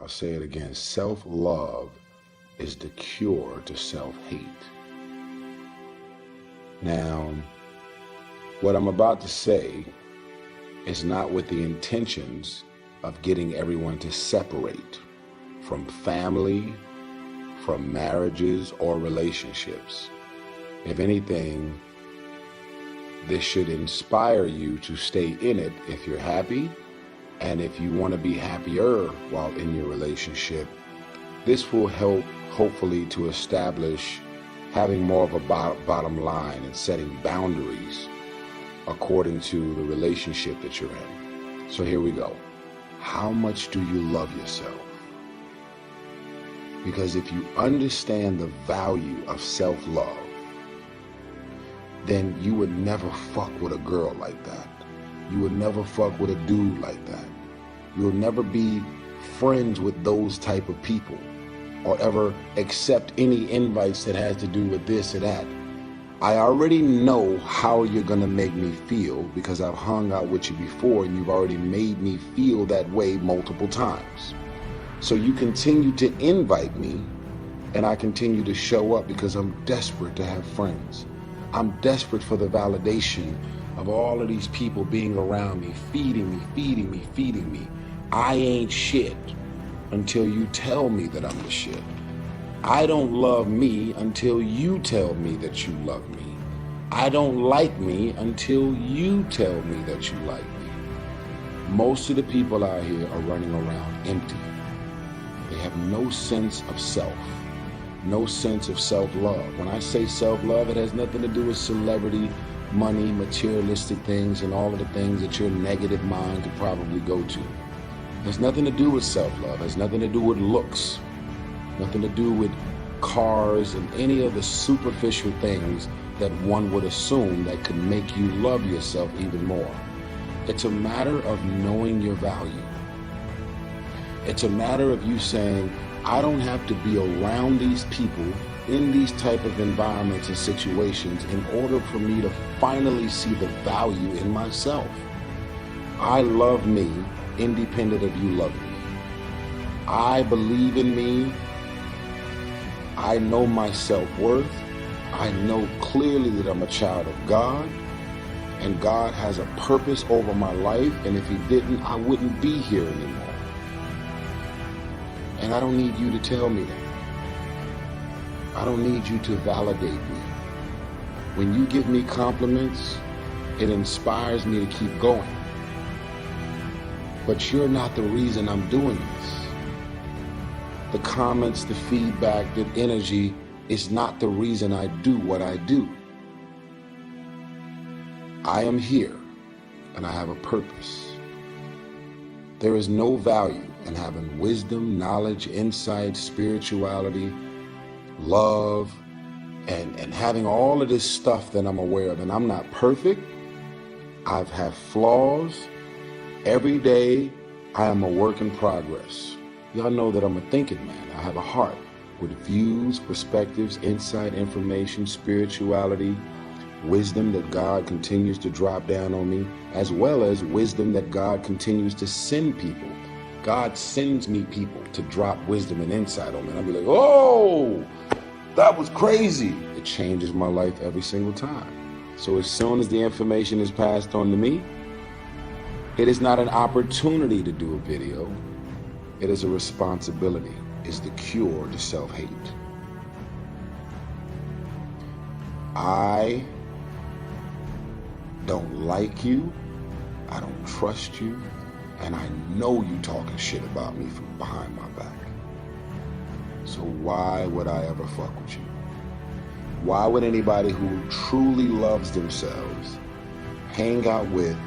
I'll say it again. Self-love is the cure to self-hate. Now, what I'm about to say is not with the intentions of getting everyone to separate from family, from marriages, or relationships. If anything, this should inspire you to stay in it if you're happy, and if you want to be happier while in your relationship, this will help hopefully to establish having more of a bottom line and setting boundaries according to the relationship that you're in. So here we go. How much do you love yourself? Because if you understand the value of self-love, then you would never fuck with a girl like that. You would never fuck with a dude like that. You'll never be friends with those type of people or ever accept any invites that has to do with this or that. I already know how you're gonna make me feel because I've hung out with you before and you've already made me feel that way multiple times. So you continue to invite me and I continue to show up because I'm desperate to have friends. I'm desperate for the validation of all of these people being around me, feeding me, feeding me, feeding me. I ain't shit until you tell me that I'm the shit. I don't love me until you tell me that you love me. I don't like me until you tell me that you like me. Most of the people out here are running around empty. They have no sense of self, no sense of self-love. When I say self-love, it has nothing to do with celebrity, money, materialistic things, and all of the things that your negative mind could probably go to. It has nothing to do with self-love. It has nothing to do with looks. Nothing to do with cars and any of the superficial things that one would assume that could make you love yourself even more. It's a matter of knowing your value. It's a matter of you saying, I don't have to be around these people in these type of environments and situations in order for me to finally see the value in myself. I love me independent of you loving me. I believe in me. I know my self-worth. I know clearly that I'm a child of God, and God has a purpose over my life, and if he didn't, I wouldn't be here anymore. And I don't need you to tell me that. I don't need you to validate me. When you give me compliments, it inspires me to keep going. But you're not the reason I'm doing this. The comments, the feedback, the energy is not the reason I do what I do. I am here and I have a purpose. There is no value in having wisdom, knowledge, insight, spirituality, love, and having all of this stuff that I'm aware of. And I'm not perfect. I've had flaws. Every day I am a work in progress. Y'all know that I'm a thinking man. I have a heart with views, perspectives, insight, information, spirituality, wisdom that God continues to drop down on me, as well as wisdom that God continues to send people. God sends me people to drop wisdom and insight on me. And I'll be like, oh, that was crazy. It changes my life every single time. So as soon as the information is passed on to me, it is not an opportunity to do a video. It is a responsibility. It's the cure to self-hate. I don't like you. I don't trust you. And I know you talking shit about me from behind my back. So why would I ever fuck with you? Why would anybody who truly loves themselves hang out with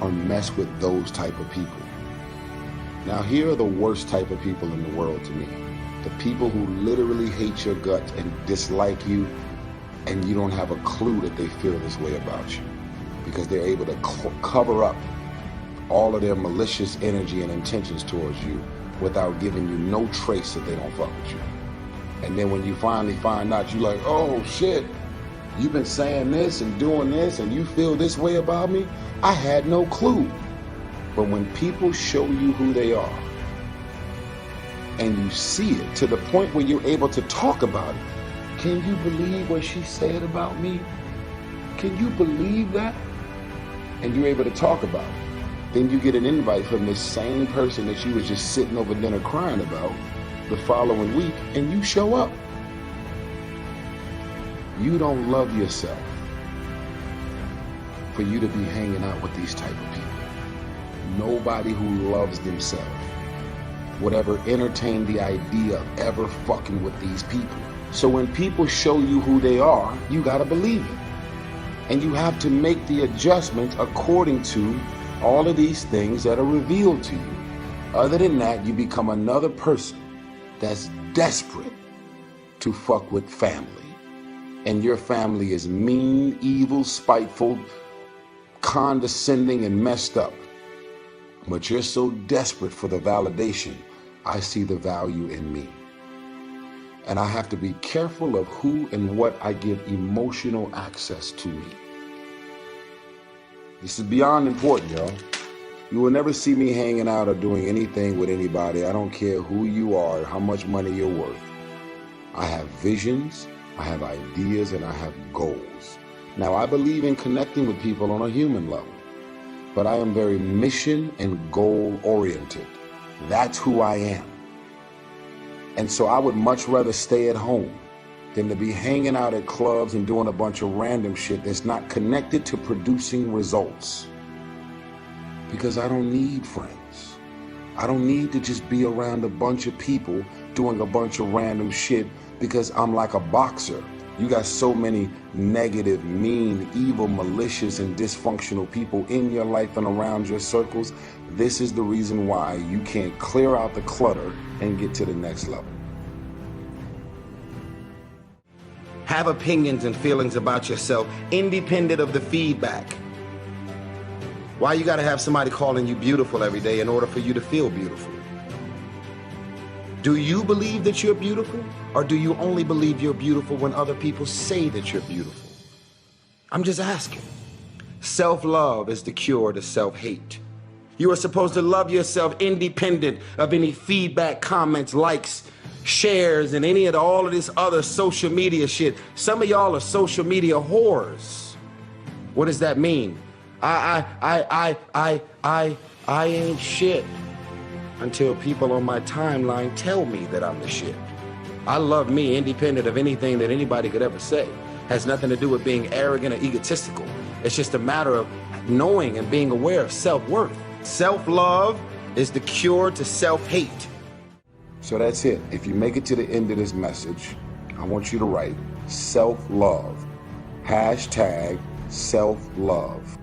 or mess with those type of people? Now, here are the worst type of people in the world to me. The people who literally hate your guts and dislike you, and you don't have a clue that they feel this way about you because they're able to cover up all of their malicious energy and intentions towards you without giving you no trace that they don't fuck with you. And then when you finally find out, you're like, oh shit, you've been saying this and doing this and you feel this way about me? I had no clue. But when people show you who they are, and you see it to the point where you're able to talk about it. Can you believe what she said about me? Can you believe that? And you're able to talk about it. Then you get an invite from this same person that you was just sitting over dinner crying about the following week, and you show up. You don't love yourself for you to be hanging out with these type of people. Nobody who loves themselves would ever entertain the idea of ever fucking with these people. So when people show you who they are, you gotta believe it. And you have to make the adjustments according to all of these things that are revealed to you. Other than that, you become another person that's desperate to fuck with family. And your family is mean, evil, spiteful, condescending, and messed up. But you're so desperate for the validation, I see the value in me. And I have to be careful of who and what I give emotional access to me. This is beyond important, y'all. You will never see me hanging out or doing anything with anybody. I don't care who you are, how much money you're worth. I have visions, I have ideas, and I have goals. Now, I believe in connecting with people on a human level, but I am very mission and goal oriented. That's who I am. And so I would much rather stay at home than to be hanging out at clubs and doing a bunch of random shit that's not connected to producing results. Because I don't need friends. I don't need to just be around a bunch of people doing a bunch of random shit because I'm like a boxer. You got so many negative, mean, evil, malicious, and dysfunctional people in your life and around your circles. This is the reason why you can't clear out the clutter and get to the next level. Have opinions and feelings about yourself independent of the feedback. Why you gotta have somebody calling you beautiful every day in order for you to feel beautiful? Do you believe that you're beautiful, or do you only believe you're beautiful when other people say that you're beautiful? I'm just asking. Self-love is the cure to self-hate. You are supposed to love yourself independent of any feedback, comments, likes, shares, and all of this other social media shit. Some of y'all are social media whores. What does that mean? I ain't shit until people on my timeline tell me that I'm the shit. I love me independent of anything that anybody could ever say. Has nothing to do with being arrogant or egotistical. It's just a matter of knowing and being aware of self-worth. Self-love is the cure to self-hate. So that's it. If you make it to the end of this message, I want you to write self-love. #self-love.